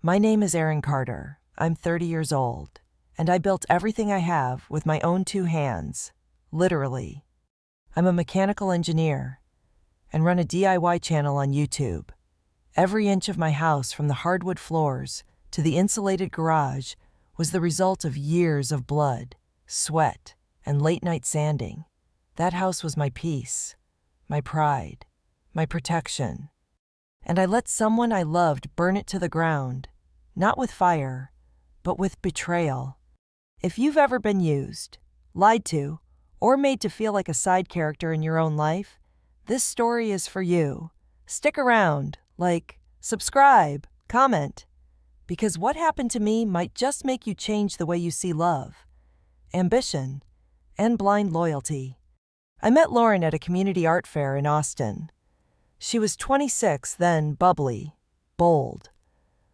My name is Erin Carter. I'm 30 years old, and I built everything I have with my own two hands, literally. I'm a mechanical engineer and run a DIY channel on YouTube. Every inch of my house, from the hardwood floors to the insulated garage, was the result of years of blood, sweat, and late-night sanding. That house was my peace, my pride, my protection. And I let someone I loved burn it to the ground, not with fire, but with betrayal. If you've ever been used, lied to, or made to feel like a side character in your own life, this story is for you. Stick around, subscribe, comment, because what happened to me might just make you change the way you see love, ambition, and blind loyalty. I met Lauren at a community art fair in Austin. She was 26 then, bubbly, bold,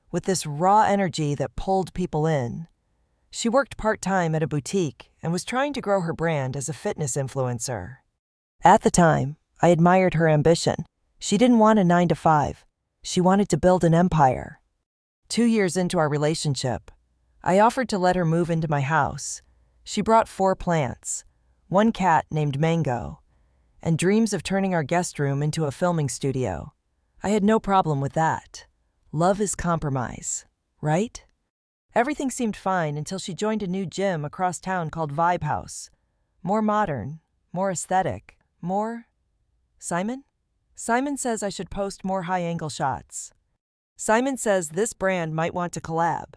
with this raw energy that pulled people in. She worked part-time at a boutique and was trying to grow her brand as a fitness influencer. At the time, I admired her ambition. She didn't want a 9-to-5. She wanted to build an empire. 2 years into our relationship, I offered to let her move into my house. She brought 4 plants, 1 cat named Mango, and dreams of turning our guest room into a filming studio. I had no problem with that. Love is compromise, right? Everything seemed fine until she joined a new gym across town called Vibe House. More modern, more aesthetic, more... Simon? Simon says I should post more high-angle shots. Simon says this brand might want to collab.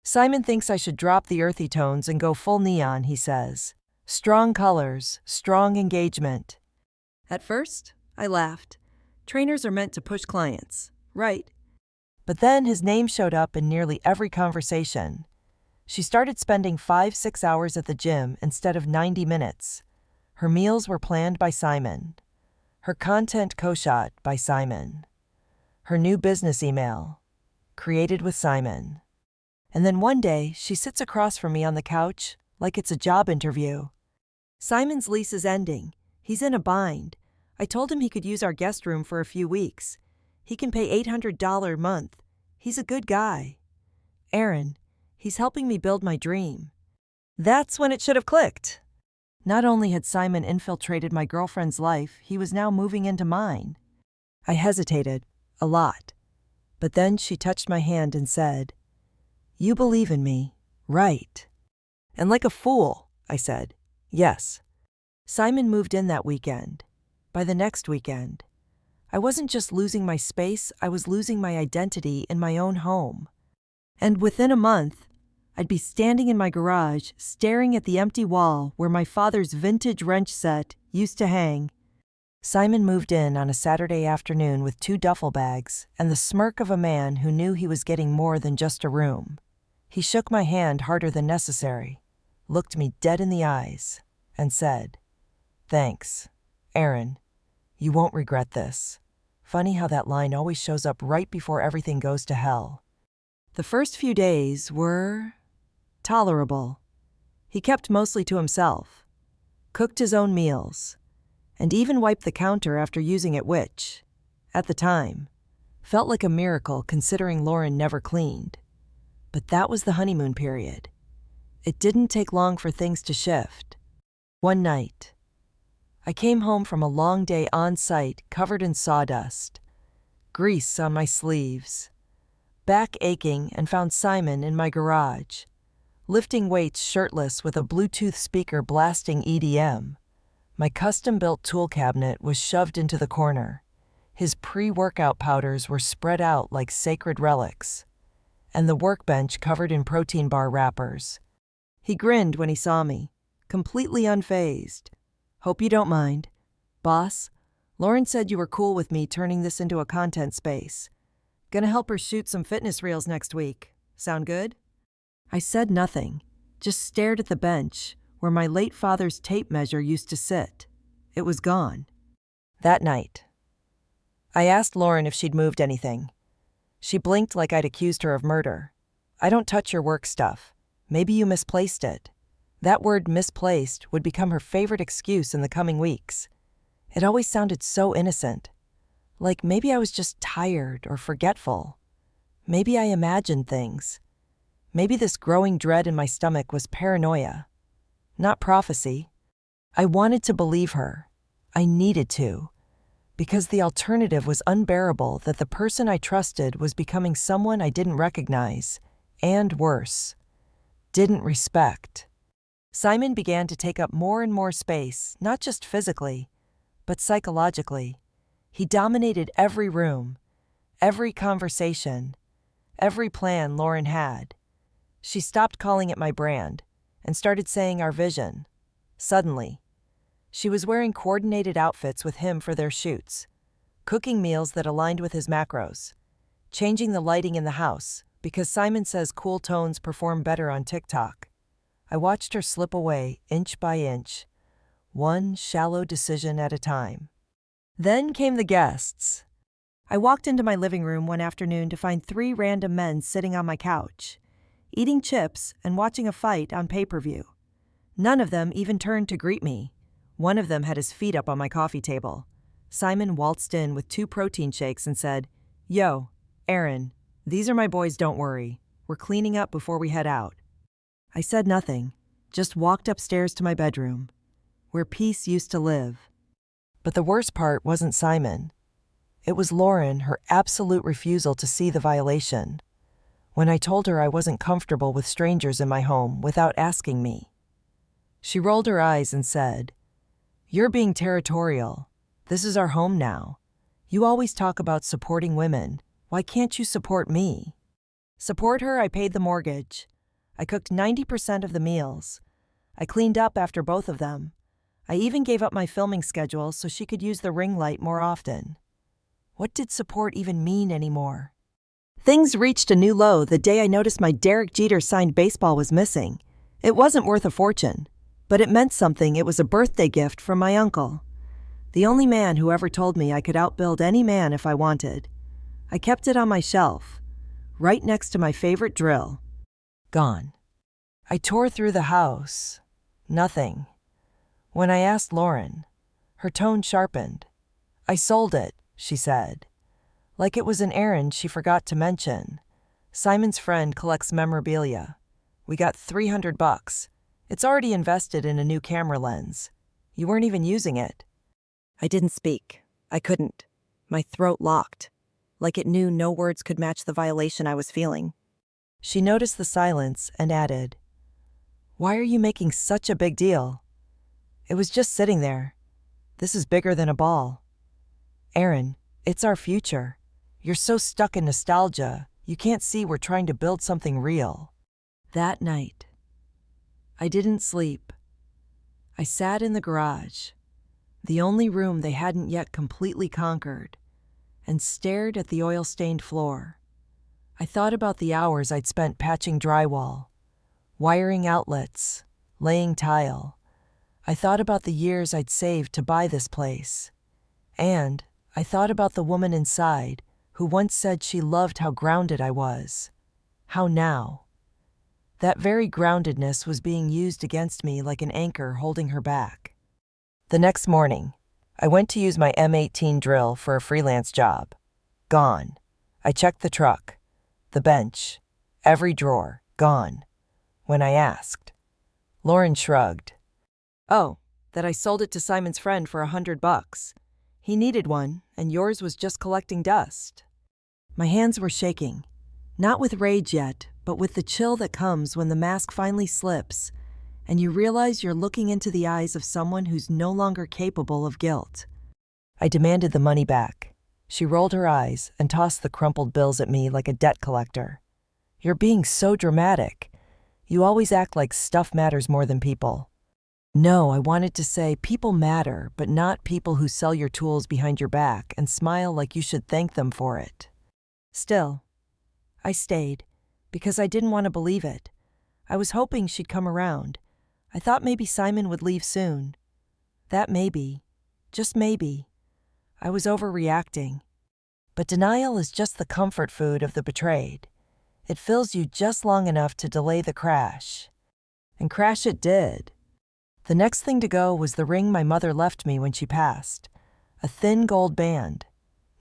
Simon thinks I should drop the earthy tones and go full neon, he says. Strong colors, strong engagement. At first, I laughed. Trainers are meant to push clients, right? But then his name showed up in nearly every conversation. She started spending 5-6 hours at the gym instead of 90 minutes. Her meals were planned by Simon. Her content co-shot by Simon. Her new business email, created with Simon. And then one day, she sits across from me on the couch like it's a job interview. Simon's lease is ending. He's in a bind. I told him he could use our guest room for a few weeks. He can pay $800 a month. He's a good guy. Erin, he's helping me build my dream. That's when it should have clicked. Not only had Simon infiltrated my girlfriend's life, he was now moving into mine. I hesitated, a lot. But then she touched my hand and said, "You believe in me, right?" And like a fool, I said, "Yes." Simon moved in that weekend. By the next weekend, I wasn't just losing my space, I was losing my identity in my own home. And within a month, I'd be standing in my garage, staring at the empty wall where my father's vintage wrench set used to hang. Simon moved in on a Saturday afternoon with 2 duffel bags and the smirk of a man who knew he was getting more than just a room. He shook my hand harder than necessary, looked me dead in the eyes, and said, "Thanks, Erin. You won't regret this." Funny how that line always shows up right before everything goes to hell. The first few days were tolerable. He kept mostly to himself, cooked his own meals, and even wiped the counter after using it, which, at the time, felt like a miracle considering Lauren never cleaned. But that was the honeymoon period. It didn't take long for things to shift. One night, I came home from a long day on site covered in sawdust, grease on my sleeves, back aching, and found Simon in my garage, lifting weights shirtless with a Bluetooth speaker blasting EDM. My custom-built tool cabinet was shoved into the corner. His pre-workout powders were spread out like sacred relics, and the workbench covered in protein bar wrappers. He grinned when he saw me, completely unfazed. "Hope you don't mind. Boss, Lauren said you were cool with me turning this into a content space. Gonna help her shoot some fitness reels next week. Sound good?" I said nothing, just stared at the bench where my late father's tape measure used to sit. It was gone. That night, I asked Lauren if she'd moved anything. She blinked like I'd accused her of murder. "I don't touch your work stuff. Maybe you misplaced it." That word, misplaced, would become her favorite excuse in the coming weeks. It always sounded so innocent, like maybe I was just tired or forgetful. Maybe I imagined things. Maybe this growing dread in my stomach was paranoia, not prophecy. I wanted to believe her. I needed to, because the alternative was unbearable that the person I trusted was becoming someone I didn't recognize, and worse, didn't respect. Simon began to take up more and more space, not just physically, but psychologically. He dominated every room, every conversation, every plan Lauren had. She stopped calling it my brand and started saying our vision. Suddenly, she was wearing coordinated outfits with him for their shoots, cooking meals that aligned with his macros, changing the lighting in the house because Simon says cool tones perform better on TikTok. I watched her slip away inch by inch, one shallow decision at a time. Then came the guests. I walked into my living room one afternoon to find 3 random men sitting on my couch, eating chips and watching a fight on pay-per-view. None of them even turned to greet me. One of them had his feet up on my coffee table. Simon waltzed in with 2 protein shakes and said, "Yo, Aaron, these are my boys, don't worry. We're cleaning up before we head out." I said nothing, just walked upstairs to my bedroom, where peace used to live. But the worst part wasn't Simon. It was Lauren, her absolute refusal to see the violation. When I told her I wasn't comfortable with strangers in my home without asking me, she rolled her eyes and said, "You're being territorial. This is our home now. You always talk about supporting women. Why can't you support me?" Support her? I paid the mortgage. I cooked 90% of the meals. I cleaned up after both of them. I even gave up my filming schedule so she could use the ring light more often. What did support even mean anymore? Things reached a new low the day I noticed my Derek Jeter signed baseball was missing. It wasn't worth a fortune, but it meant something. It was a birthday gift from my uncle, the only man who ever told me I could outbuild any man if I wanted. I kept it on my shelf, right next to my favorite drill. Gone. I tore through the house. Nothing. When I asked Lauren, her tone sharpened. "I sold it," she said, like it was an errand she forgot to mention. "Simon's friend collects memorabilia. We got $300. It's already invested in a new camera lens. You weren't even using it." I didn't speak. I couldn't. My throat locked, like it knew no words could match the violation I was feeling. She noticed the silence and added, "Why are you making such a big deal? It was just sitting there. This is bigger than a ball. Aaron, it's our future. You're so stuck in nostalgia, you can't see we're trying to build something real." That night, I didn't sleep. I sat in the garage, the only room they hadn't yet completely conquered, and stared at the oil-stained floor. I thought about the hours I'd spent patching drywall, wiring outlets, laying tile. I thought about the years I'd saved to buy this place. And I thought about the woman inside who once said she loved how grounded I was. How now? That very groundedness was being used against me like an anchor holding her back. The next morning, I went to use my M18 drill for a freelance job. Gone. I checked the truck, the bench, every drawer, gone. When I asked, Lauren shrugged. "Oh, that I sold it to Simon's friend for $100. He needed one, and yours was just collecting dust." My hands were shaking, not with rage yet, but with the chill that comes when the mask finally slips, and you realize you're looking into the eyes of someone who's no longer capable of guilt. I demanded the money back. She rolled her eyes and tossed the crumpled bills at me like a debt collector. "You're being so dramatic. You always act like stuff matters more than people." No, I wanted to say people matter, but not people who sell your tools behind your back and smile like you should thank them for it. Still, I stayed, because I didn't want to believe it. I was hoping she'd come around. I thought maybe Simon would leave soon. That maybe, just maybe, I was overreacting. But denial is just the comfort food of the betrayed. It fills you just long enough to delay the crash. And crash it did. The next thing to go was the ring my mother left me when she passed. A thin gold band.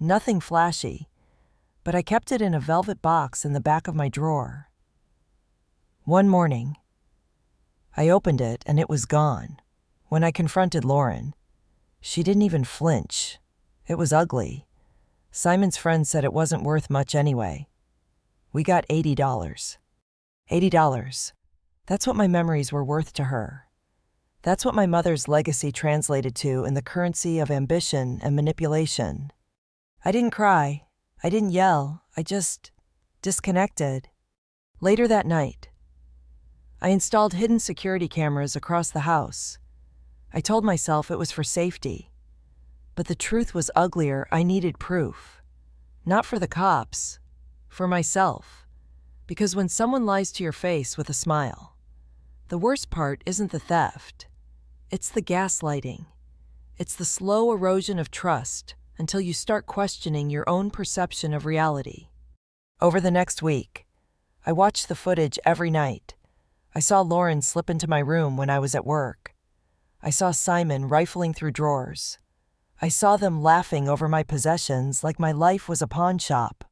Nothing flashy. but I kept it in a velvet box in the back of my drawer. One morning, I opened it and it was gone. When I confronted Lauren, she didn't even flinch. It was ugly. Simon's friend said it wasn't worth much anyway. We got $80. $80. That's what my memories were worth to her. That's what my mother's legacy translated to in the currency of ambition and manipulation. I didn't cry. I didn't yell. I just disconnected. Later that night, I installed hidden security cameras across the house. I told myself it was for safety. But the truth was uglier. I needed proof. Not for the cops, for myself. Because when someone lies to your face with a smile, the worst part isn't the theft. It's the gaslighting. It's the slow erosion of trust until you start questioning your own perception of reality. Over the next week, I watched the footage every night. I saw Lauren slip into my room when I was at work. I saw Simon rifling through drawers. I saw them laughing over my possessions like my life was a pawn shop.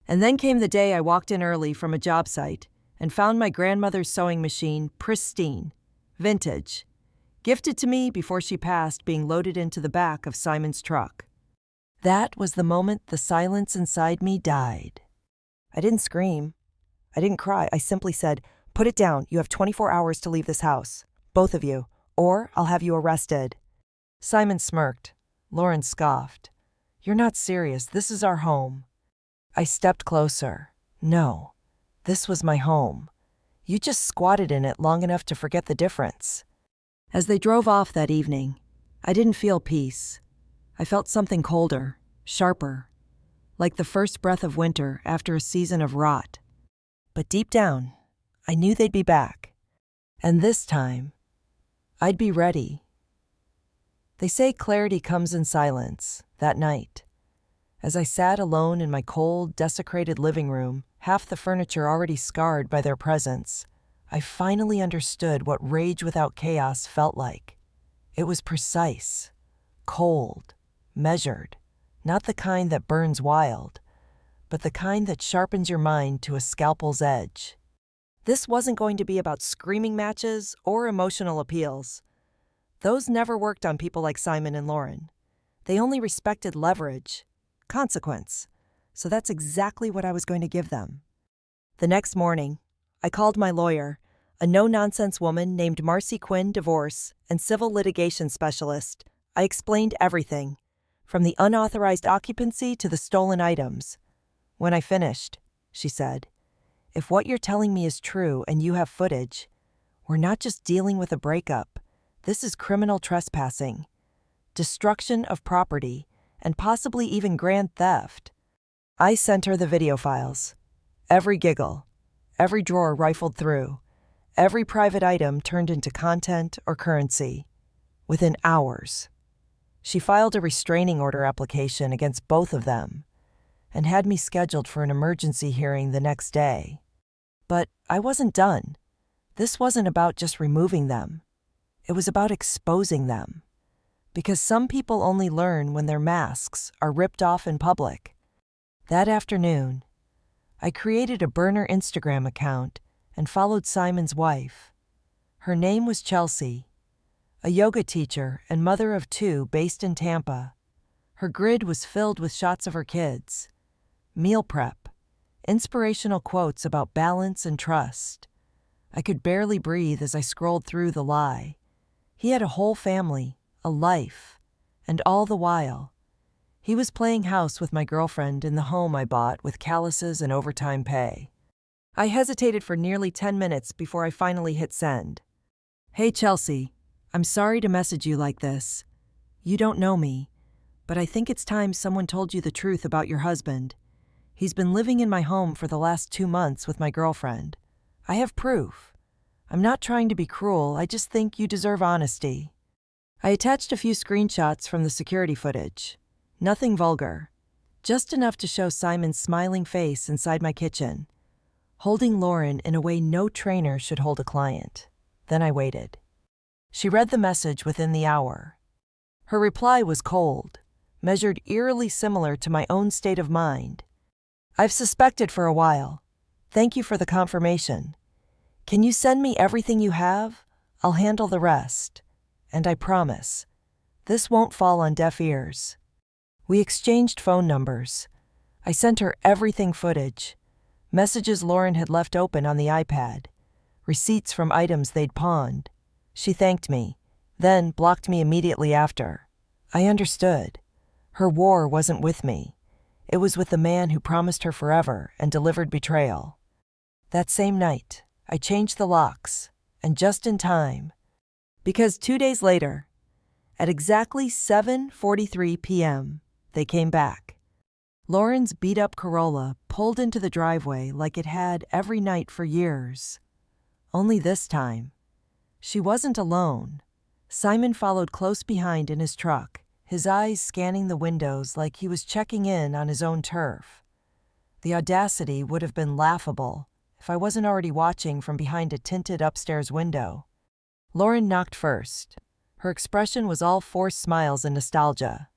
And then came the day I walked in early from a job site and found my grandmother's sewing machine pristine, vintage, gifted to me before she passed, being loaded into the back of Simon's truck. That was the moment the silence inside me died. I didn't scream. I didn't cry. I simply said, "Put it down. You have 24 hours to leave this house. Both of you. Or I'll have you arrested." Simon smirked. Lauren scoffed. "You're not serious. This is our home." I stepped closer. No, this was my home. You just squatted in it long enough to forget the difference. As they drove off that evening, I didn't feel peace. I felt something colder, sharper, like the first breath of winter after a season of rot. But deep down, I knew they'd be back. And this time, I'd be ready. They say clarity comes in silence. That night, as I sat alone in my cold, desecrated living room, half the furniture already scarred by their presence, I finally understood what rage without chaos felt like. It was precise, cold, measured, not the kind that burns wild, but the kind that sharpens your mind to a scalpel's edge. This wasn't going to be about screaming matches or emotional appeals. Those never worked on people like Simon and Lauren. They only respected leverage, consequence, so that's exactly what I was going to give them. The next morning, I called my lawyer, a no-nonsense woman named Marcy Quinn, divorce and civil litigation specialist. I explained everything, from the unauthorized occupancy to the stolen items. When I finished, she said, "If what you're telling me is true and you have footage, we're not just dealing with a breakup. This is criminal trespassing, destruction of property, and possibly even grand theft." I sent her the video files. Every giggle, every drawer rifled through, every private item turned into content or currency. Within hours, she filed a restraining order application against both of them and had me scheduled for an emergency hearing the next day. But I wasn't done. This wasn't about just removing them. It was about exposing them. Because some people only learn when their masks are ripped off in public. That afternoon, I created a burner Instagram account and followed Simon's wife. Her name was Chelsea, a yoga teacher and mother of two based in Tampa. Her grid was filled with shots of her kids, meal prep, inspirational quotes about balance and trust. I could barely breathe as I scrolled through the lie. He had a whole family, a life, and all the while, he was playing house with my girlfriend in the home I bought with calluses and overtime pay. I hesitated for nearly 10 minutes before I finally hit send. "Hey Chelsea, I'm sorry to message you like this. You don't know me, but I think it's time someone told you the truth about your husband. He's been living in my home for the last 2 months with my girlfriend. I have proof. I'm not trying to be cruel, I just think you deserve honesty." I attached a few screenshots from the security footage. Nothing vulgar, just enough to show Simon's smiling face inside my kitchen, holding Lauren in a way no trainer should hold a client. Then I waited. She read the message within the hour. Her reply was cold, measured eerily similar to my own state of mind. I've suspected for a while. Thank you for the confirmation. Can you send me everything you have? I'll handle the rest. And I promise, this won't fall on deaf ears. We exchanged phone numbers. I sent her everything footage. Messages Lauren had left open on the iPad. Receipts from items they'd pawned. She thanked me, then blocked me immediately after. I understood. Her war wasn't with me. It was with the man who promised her forever and delivered betrayal. That same night, I changed the locks, and just in time. Because 2 days later, at exactly 7:43 p.m., they came back. Lauren's beat-up Corolla pulled into the driveway like it had every night for years. Only this time, she wasn't alone. Simon followed close behind in his truck, his eyes scanning the windows like he was checking in on his own turf. The audacity would have been laughable if I wasn't already watching from behind a tinted upstairs window. Lauren knocked first. Her expression was all forced smiles and nostalgia.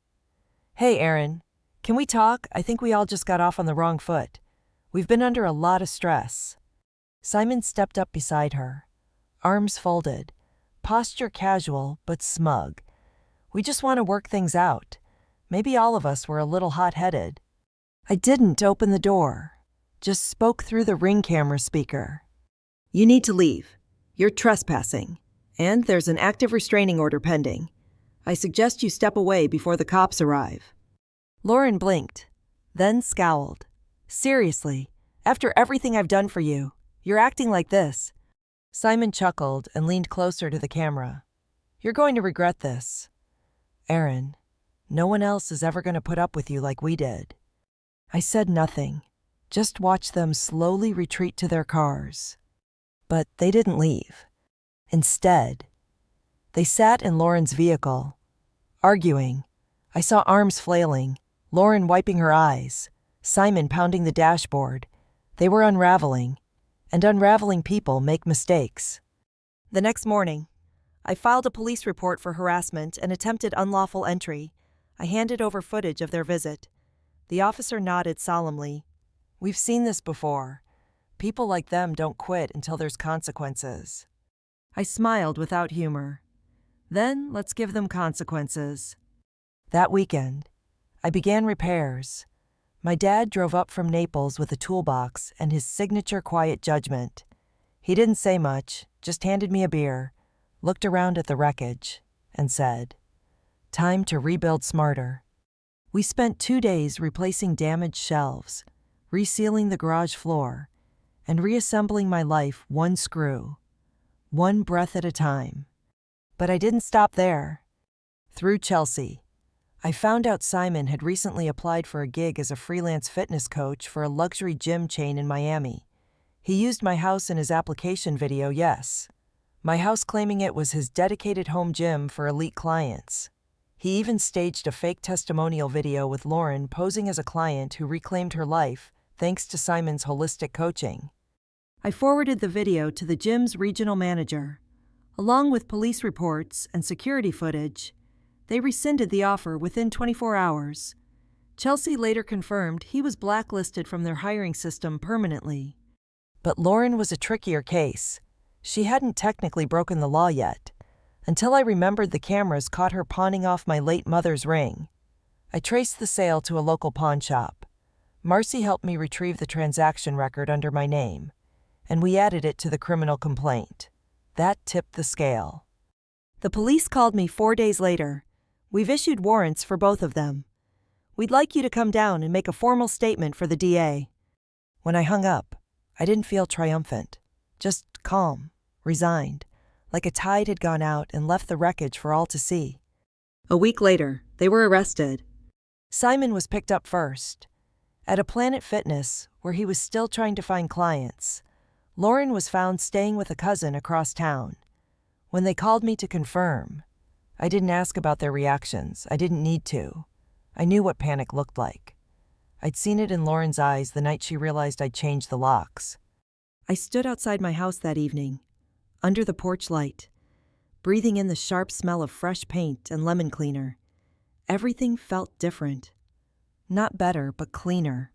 "Hey, Aaron, can we talk? I think we all just got off on the wrong foot. We've been under a lot of stress." Simon stepped up beside her, arms folded, posture casual but smug. "We just want to work things out. Maybe all of us were a little hot-headed." I didn't open the door, just spoke through the Ring camera speaker. "You need to leave. You're trespassing, and there's an active restraining order pending. I suggest you step away before the cops arrive." Lauren blinked, then scowled. "Seriously, after everything I've done for you, you're acting like this." Simon chuckled and leaned closer to the camera. "You're going to regret this. Aaron, no one else is ever going to put up with you like we did." I said nothing, just watched them slowly retreat to their cars. But they didn't leave. Instead, they sat in Lauren's vehicle, arguing. I saw arms flailing, Lauren wiping her eyes, Simon pounding the dashboard. They were unraveling, and unraveling people make mistakes. The next morning, I filed a police report for harassment and attempted unlawful entry. I handed over footage of their visit. The officer nodded solemnly. "We've seen this before. People like them don't quit until there's consequences." I smiled without humor. "Then let's give them consequences." That weekend, I began repairs. My dad drove up from Naples with a toolbox and his signature quiet judgment. He didn't say much, just handed me a beer, looked around at the wreckage, and said, "Time to rebuild smarter." We spent 2 days replacing damaged shelves, resealing the garage floor, and reassembling my life one screw, one breath at a time. But I didn't stop there. Through Chelsea, I found out Simon had recently applied for a gig as a freelance fitness coach for a luxury gym chain in Miami. He used my house in his application video, yes. My house claiming it was his dedicated home gym for elite clients. He even staged a fake testimonial video with Lauren posing as a client who reclaimed her life thanks to Simon's holistic coaching. I forwarded the video to the gym's regional manager. Along with police reports and security footage, they rescinded the offer within 24 hours. Chelsea later confirmed he was blacklisted from their hiring system permanently. But Lauren was a trickier case. She hadn't technically broken the law yet, until I remembered the cameras caught her pawning off my late mother's ring. I traced the sale to a local pawn shop. Marcy helped me retrieve the transaction record under my name, and we added it to the criminal complaint. That tipped the scale. The police called me 4 days later. "We've issued warrants for both of them. We'd like you to come down and make a formal statement for the DA." When I hung up, I didn't feel triumphant, just calm, resigned, like a tide had gone out and left the wreckage for all to see. A week later, they were arrested. Simon was picked up first. At a Planet Fitness, where he was still trying to find clients, Lauren was found staying with a cousin across town. When they called me to confirm, I didn't ask about their reactions. I didn't need to. I knew what panic looked like. I'd seen it in Lauren's eyes the night she realized I'd changed the locks. I stood outside my house that evening, under the porch light, breathing in the sharp smell of fresh paint and lemon cleaner. Everything felt different. Not better, but cleaner.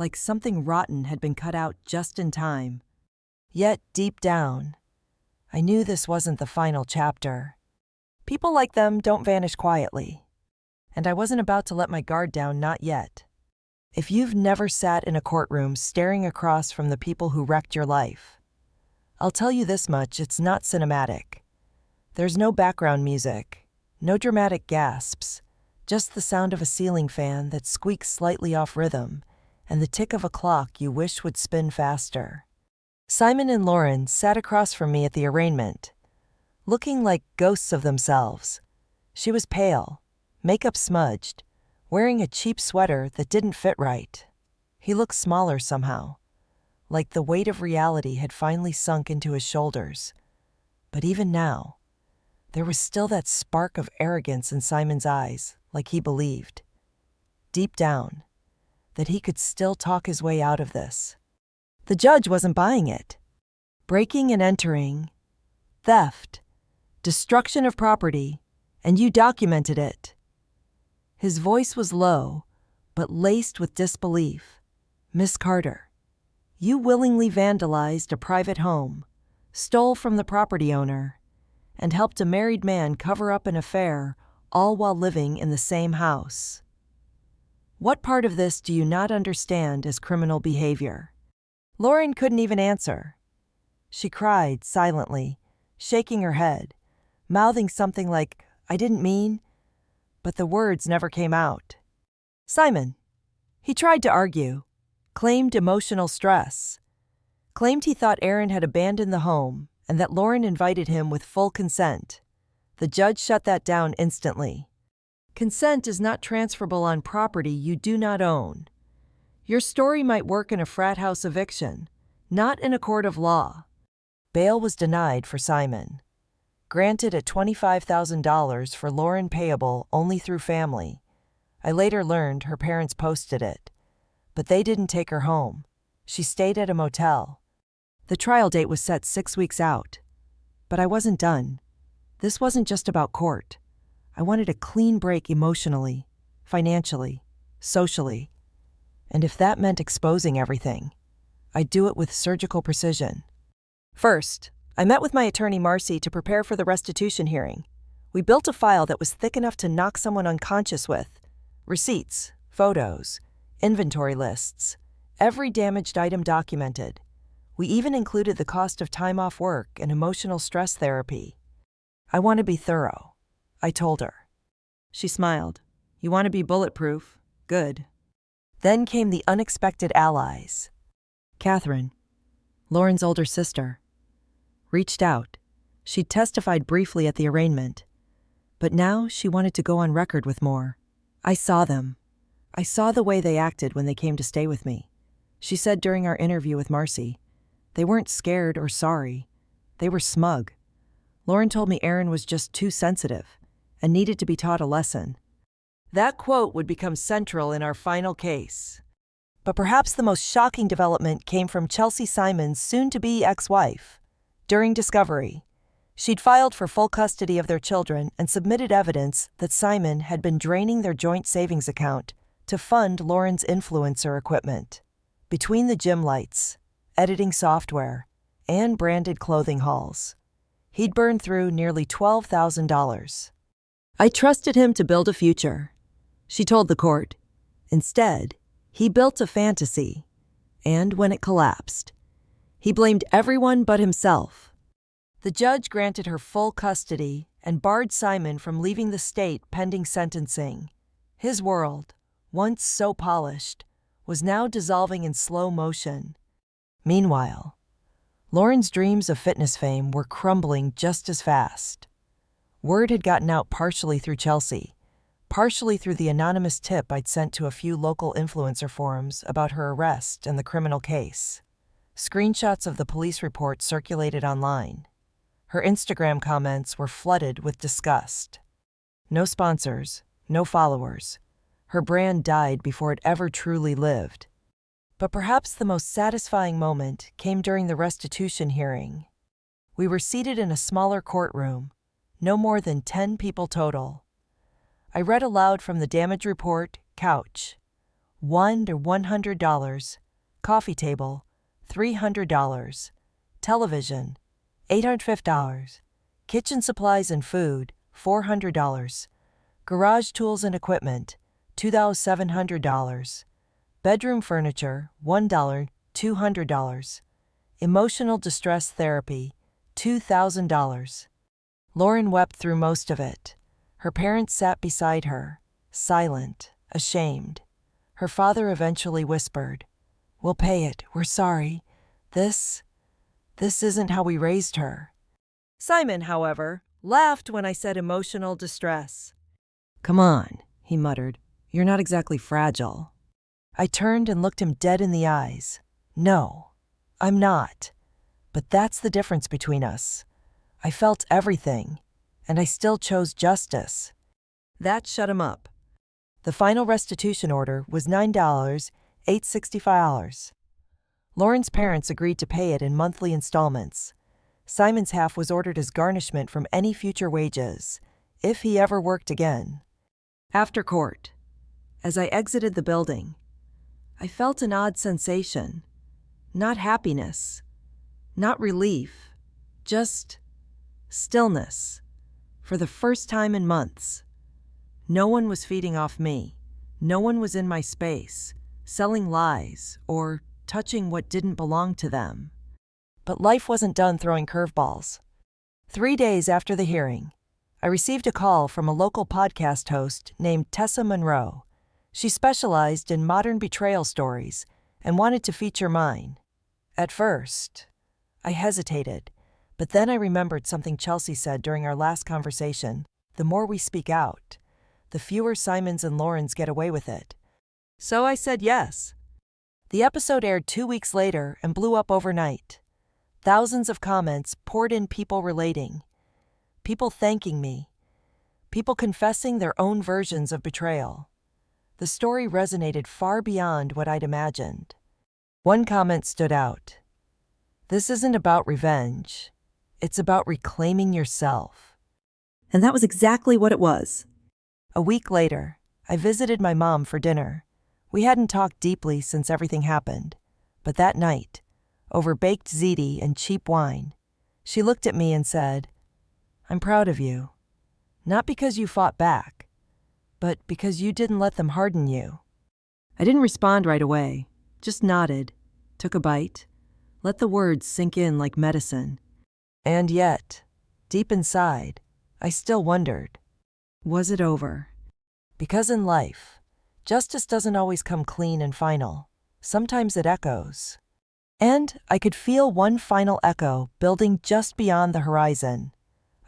like something rotten had been cut out just in time. Yet, deep down, I knew this wasn't the final chapter. People like them don't vanish quietly. And I wasn't about to let my guard down, not yet. If you've never sat in a courtroom staring across from the people who wrecked your life, I'll tell you this much, it's not cinematic. There's no background music, no dramatic gasps, just the sound of a ceiling fan that squeaks slightly off rhythm and the tick of a clock you wish would spin faster. Simon and Lauren sat across from me at the arraignment, looking like ghosts of themselves. She was pale, makeup smudged, wearing a cheap sweater that didn't fit right. He looked smaller somehow, like the weight of reality had finally sunk into his shoulders. But even now, there was still that spark of arrogance in Simon's eyes, like he believed, deep down, that he could still talk his way out of this. The judge wasn't buying it. Breaking and entering, theft, destruction of property, and you documented it. His voice was low, but laced with disbelief. Miss Carter, you willingly vandalized a private home, stole from the property owner, and helped a married man cover up an affair, all while living in the same house. What part of this do you not understand as criminal behavior? Lauren couldn't even answer. She cried silently, shaking her head, mouthing something like, "I didn't mean," but the words never came out. Simon, he tried to argue, claimed emotional stress, claimed he thought Aaron had abandoned the home and that Lauren invited him with full consent. The judge shut that down instantly. Consent is not transferable on property you do not own. Your story might work in a frat house eviction, not in a court of law. Bail was denied for Simon. Granted at $25,000 for Lauren, payable only through family. I later learned her parents posted it. But they didn't take her home. She stayed at a motel. The trial date was set 6 weeks out. But I wasn't done. This wasn't just about court. I wanted a clean break emotionally, financially, socially. And if that meant exposing everything, I'd do it with surgical precision. First, I met with my attorney Marcy to prepare for the restitution hearing. We built a file that was thick enough to knock someone unconscious with. Receipts, photos, inventory lists, every damaged item documented. We even included the cost of time off work and emotional stress therapy. I want to be thorough, I told her. She smiled. You want to be bulletproof? Good. Then came the unexpected allies. Catherine, Lauren's older sister, reached out. She'd testified briefly at the arraignment, but now she wanted to go on record with more. I saw them. I saw the way they acted when they came to stay with me. She said during our interview with Marcy, they weren't scared or sorry. They were smug. Lauren told me Aaron was just too sensitive and needed to be taught a lesson. That quote would become central in our final case. But perhaps the most shocking development came from Chelsea Simon's soon-to-be ex-wife. During discovery, she'd filed for full custody of their children and submitted evidence that Simon had been draining their joint savings account to fund Lauren's influencer equipment. Between the gym lights, editing software, and branded clothing hauls, he'd burned through nearly $12,000. I trusted him to build a future, she told the court. Instead, he built a fantasy, and when it collapsed, he blamed everyone but himself. The judge granted her full custody and barred Simon from leaving the state pending sentencing. His world, once so polished, was now dissolving in slow motion. Meanwhile, Lauren's dreams of fitness fame were crumbling just as fast. Word had gotten out partially through Chelsea, partially through the anonymous tip I'd sent to a few local influencer forums about her arrest and the criminal case. Screenshots of the police report circulated online. Her Instagram comments were flooded with disgust. No sponsors, no followers. Her brand died before it ever truly lived. But perhaps the most satisfying moment came during the restitution hearing. We were seated in a smaller courtroom, no more than 10 people total. I read aloud from the damage report, couch. $100. Coffee table, $300. Television, $850. Kitchen supplies and food, $400. Garage tools and equipment, $2,700. Bedroom furniture, $1, $200. Emotional distress therapy, $2,000. Lauren wept through most of it. Her parents sat beside her, silent, ashamed. Her father eventually whispered, "We'll pay it, we're sorry. This isn't how we raised her." Simon, however, laughed when I said emotional distress. "Come on," he muttered. "You're not exactly fragile." I turned and looked him dead in the eyes. "No, I'm not. But that's the difference between us. I felt everything, and I still chose justice." That shut him up. The final restitution order was $9,865. Lauren's parents agreed to pay it in monthly installments. Simon's half was ordered as garnishment from any future wages, if he ever worked again. After court, as I exited the building, I felt an odd sensation. Not happiness, not relief, just stillness. For the first time in months. No one was feeding off me. No one was in my space, selling lies or touching what didn't belong to them. But life wasn't done throwing curveballs. 3 days after the hearing, I received a call from a local podcast host named Tessa Monroe. She specialized in modern betrayal stories and wanted to feature mine. At first, I hesitated, but then I remembered something Chelsea said during our last conversation. The more we speak out, the fewer Simons and Laurens get away with it. So I said yes. The episode aired 2 weeks later and blew up overnight. Thousands of comments poured in, people relating, people thanking me, people confessing their own versions of betrayal. The story resonated far beyond what I'd imagined. One comment stood out. "This isn't about revenge. It's about reclaiming yourself." And that was exactly what it was. A week later, I visited my mom for dinner. We hadn't talked deeply since everything happened, but that night, over baked ziti and cheap wine, she looked at me and said, "I'm proud of you. Not because you fought back, but because you didn't let them harden you." I didn't respond right away, just nodded, took a bite, let the words sink in like medicine. And yet, deep inside, I still wondered, was it over? Because in life, justice doesn't always come clean and final. Sometimes it echoes. And I could feel one final echo building just beyond the horizon.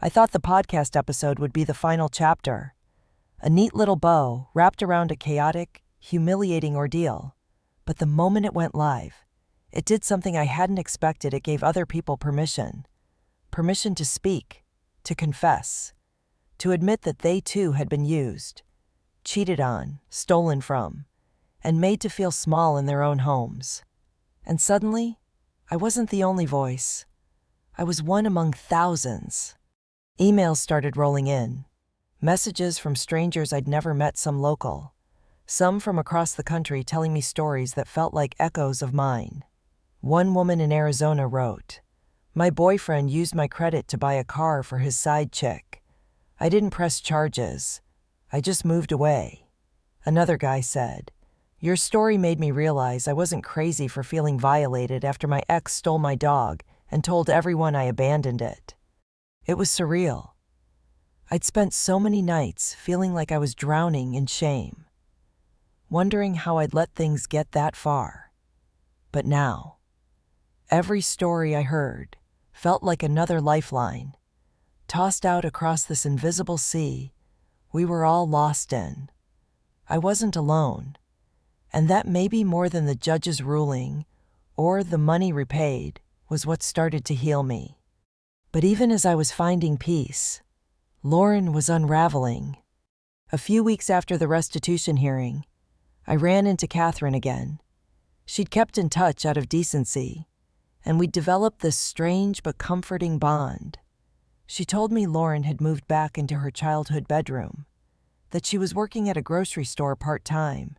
I thought the podcast episode would be the final chapter, a neat little bow wrapped around a chaotic, humiliating ordeal. But the moment it went live, it did something I hadn't expected. It gave other people permission. Permission to speak, to confess, to admit that they too had been used, cheated on, stolen from, and made to feel small in their own homes. And suddenly, I wasn't the only voice. I was one among thousands. Emails started rolling in. Messages from strangers I'd never met, some local, some from across the country, telling me stories that felt like echoes of mine. One woman in Arizona wrote, "My boyfriend used my credit to buy a car for his side chick. I didn't press charges. I just moved away." Another guy said, "Your story made me realize I wasn't crazy for feeling violated after my ex stole my dog and told everyone I abandoned it." It was surreal. I'd spent so many nights feeling like I was drowning in shame, wondering how I'd let things get that far. But now, every story I heard felt like another lifeline, tossed out across this invisible sea we were all lost in. I wasn't alone, and that maybe more than the judge's ruling or the money repaid was what started to heal me. But even as I was finding peace, Lauren was unraveling. A few weeks after the restitution hearing, I ran into Catherine again. She'd kept in touch out of decency, and we'd developed this strange but comforting bond. She told me Lauren had moved back into her childhood bedroom, that she was working at a grocery store part-time,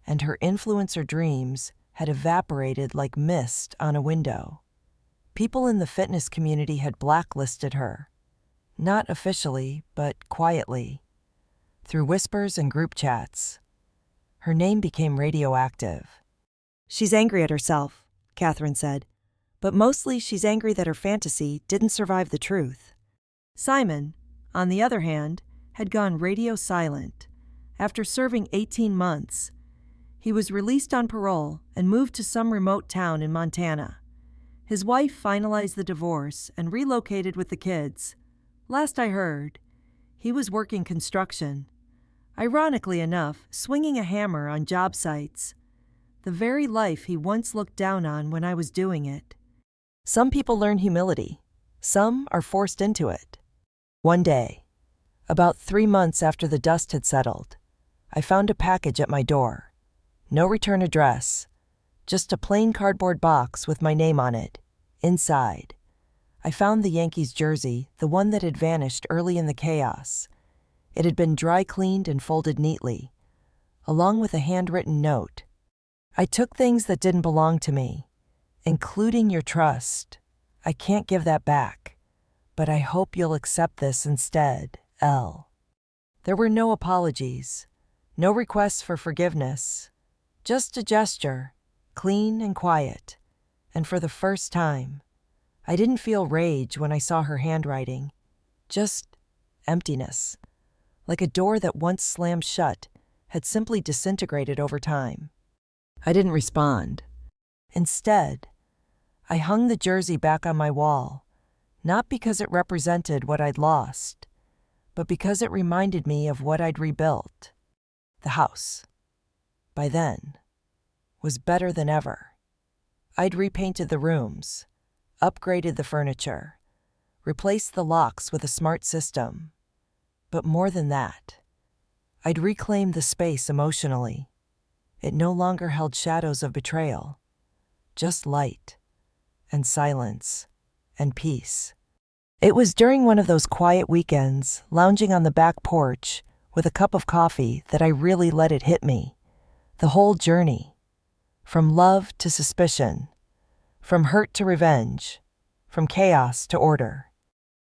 and her influencer dreams had evaporated like mist on a window. People in the fitness community had blacklisted her. Not officially, but quietly. Through whispers and group chats. Her name became radioactive. She's angry at herself, Catherine said, but mostly she's angry that her fantasy didn't survive the truth. Simon, on the other hand, had gone radio silent. After serving 18 months, he was released on parole and moved to some remote town in Montana. His wife finalized the divorce and relocated with the kids. Last I heard, he was working construction. Ironically enough, swinging a hammer on job sites. The very life he once looked down on when I was doing it. Some people learn humility. Some are forced into it. One day, about 3 months after the dust had settled, I found a package at my door. No return address, just a plain cardboard box with my name on it. Inside, I found the Yankees jersey, the one that had vanished early in the chaos. It had been dry cleaned and folded neatly, along with a handwritten note. I took things that didn't belong to me, including your trust. I can't give that back, but I hope you'll accept this instead, L. There were no apologies, no requests for forgiveness, just a gesture, clean and quiet. And for the first time, I didn't feel rage when I saw her handwriting, just emptiness, like a door that once slammed shut had simply disintegrated over time. I didn't respond. Instead, I hung the jersey back on my wall, not because it represented what I'd lost, but because it reminded me of what I'd rebuilt. The house, by then, was better than ever. I'd repainted the rooms, upgraded the furniture, replaced the locks with a smart system. But more than that, I'd reclaimed the space emotionally. It no longer held shadows of betrayal, just light and silence and peace. It was during one of those quiet weekends, lounging on the back porch with a cup of coffee, that I really let it hit me. The whole journey. From love to suspicion, from hurt to revenge, from chaos to order.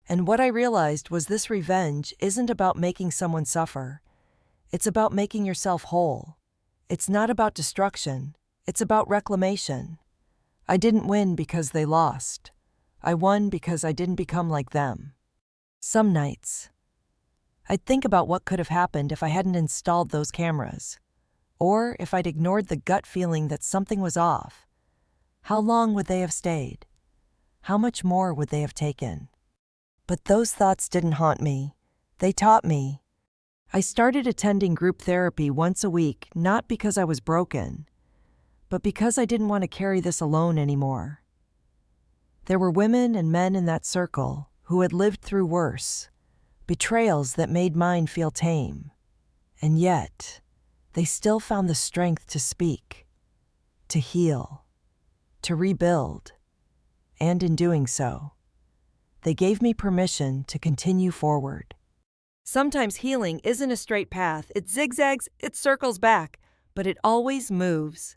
And what I realized was this revenge isn't about making someone suffer. It's about making yourself whole. It's not about destruction. It's about reclamation. I didn't win because they lost. I won because I didn't become like them. Some nights, I'd think about what could have happened if I hadn't installed those cameras. Or if I'd ignored the gut feeling that something was off. How long would they have stayed? How much more would they have taken? But those thoughts didn't haunt me. They taught me. I started attending group therapy once a week, not because I was broken, but because I didn't want to carry this alone anymore. There were women and men in that circle who had lived through worse, betrayals that made mine feel tame. And yet, they still found the strength to speak, to heal, to rebuild, and in doing so, they gave me permission to continue forward. Sometimes healing isn't a straight path. It zigzags, it circles back, but it always moves.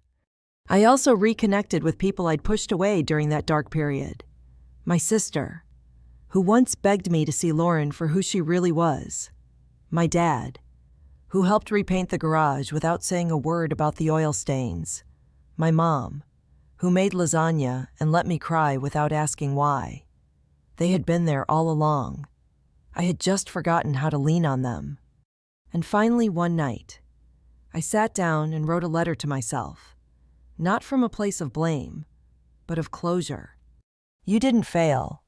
I also reconnected with people I'd pushed away during that dark period. My sister, who once begged me to see Lauren for who she really was. My dad, who helped repaint the garage without saying a word about the oil stains. My mom, who made lasagna and let me cry without asking why. They had been there all along. I had just forgotten how to lean on them. And finally, one night, I sat down and wrote a letter to myself, not from a place of blame, but of closure. You didn't fail.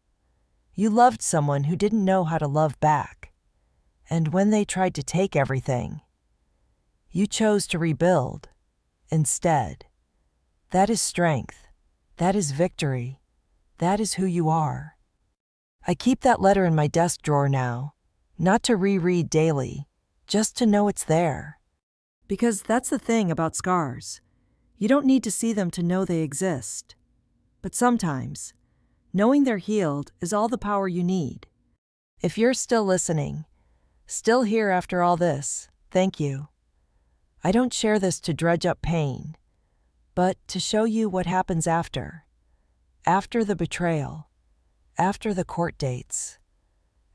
You loved someone who didn't know how to love back. And when they tried to take everything, you chose to rebuild instead. That is strength. That is victory. That is who you are. I keep that letter in my desk drawer now, not to reread daily, just to know it's there. Because that's the thing about scars. You don't need to see them to know they exist. But sometimes, knowing they're healed is all the power you need. If you're still listening, still here after all this, thank you. I don't share this to dredge up pain, but to show you what happens after. After the betrayal, after the court dates,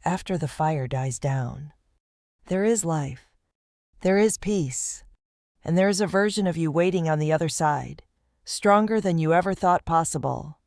after the fire dies down. There is life. There is peace. And there is a version of you waiting on the other side, stronger than you ever thought possible.